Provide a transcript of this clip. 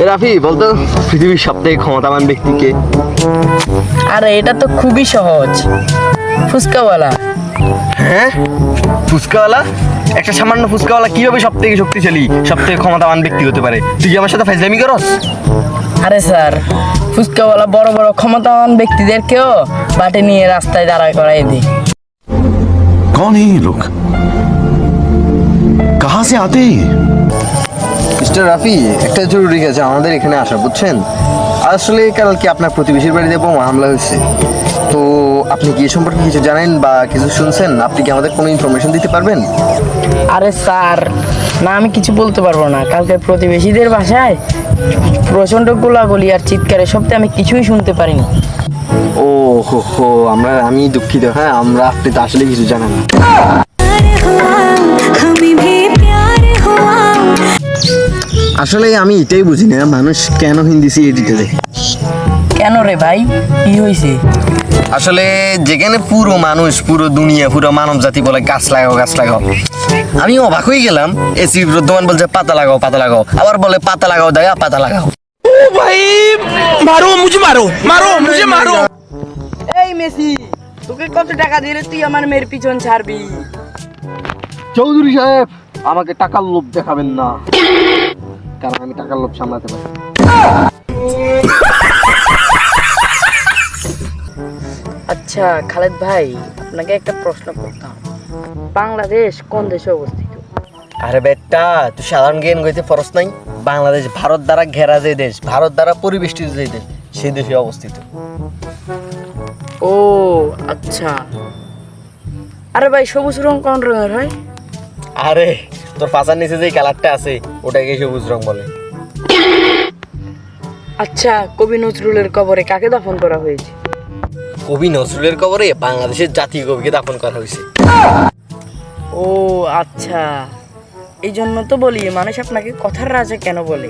রাফি বলতো পৃথিবীর সবথেকে ক্ষমতাবান ব্যক্তি কে? আরে এটা তো খুবই সহজ, ফুচকাওয়ালা। হ্যাঁ, ফুচকাওয়ালা? একটা সামান্য ফুচকাওয়ালা কিভাবে সবথেকে শক্তিশালী সবথেকে ক্ষমতাবান ব্যক্তি হতে পারে? তুই কি আমার সাথে ফাইজলামি করস? আরে স্যার, ফুচকাওয়ালা বড় বড় ক্ষমতাবান ব্যক্তিদেরকেও বাটে নিয়ে রাস্তায় দাঁড়ায় করাই দিই। कौन है ये लोग? कहां से आते हैं? মিস্টার রাফি, একটা জরুরি কাজে আমাদের এখানে আসা, বুঝছেন? আসলে কালকে আপনার প্রতিবেশীর বাড়িতে বোমা হামলা হয়েছে, তো আপনি কি এ সম্পর্কে কিছু জানেন বা কিছু শুনছেন? আপনি কি আমাদের কোনো ইনফরমেশন দিতে পারবেন? আরে স্যার, না আমি কিছু বলতে পারবো না। কালকে প্রতিবেশীদের বাসায় প্রচণ্ড গোলাগুলি আর চিৎকারে সবতে আমি কিছুই শুনতে পারিনি। ও হো হো, আমি দুঃখিত। হ্যাঁ, আপনি তো আসলে কিছু জানেন না। আসলে আমি এটাই বুঝি না, মানুষ কেন হিন্দি সিরিজটা দেখে। কেন রে ভাই, কি হয়েছে? আসলে যেখানে পুরো মানুষ, পুরো দুনিয়া, পুরো মানব জাতি বলে গাছ লাগাও গাছ লাগাও, আমি অবাক হয়ে গেলাম। এসি বর্ধমান বলছে পাতা লাগাও পাতা লাগাও, আবার বলে পাতা লাগাও দয়া পাতা লাগাও। भाई मारो मुझे, मारो मारो मुझे, मारो। এই মেসি, তোকে কত টাকা দিলে তুই আমার মেয়ের পিছন ছাড়বি? চৌধুরী সাহেব, আমাকে টাকার লোভ দেখাবেন না, কারণ আমি টাকার লোভ সামলাতে পারি। আচ্ছা খালেদ ভাই, আপনাকে একটা প্রশ্ন করতাম। বাংলাদেশ কোন দেশে অবস্থিত? আরে বেটা, তুই সাধারণ জ্ঞান গইতে ফরস নাই? বাংলাদেশ ভারত দ্বারা ঘেরা যে দেশ, ভারত দ্বারা পরিবেষ্টিত যে দেশ, সেই দেশে অবস্থিত। ও আচ্ছা। আরে ভাই, সবুজ রং কোন রঙের হয়? আরে তোর পাশার নিচে যে কালারটা আছে ওটাকে সবুজ রং বলে। আচ্ছা, কবি নজরুলের কবরে কাকে দাফন করা হয়েছে? কবি নজরুলের কবরে বাংলাদেশের জাতীয় কবিকে দাফন করা হয়েছে। ও আচ্ছা, এই জন্য তো বলি মানুষ আপনাকে কথার রাজা কেন বলে।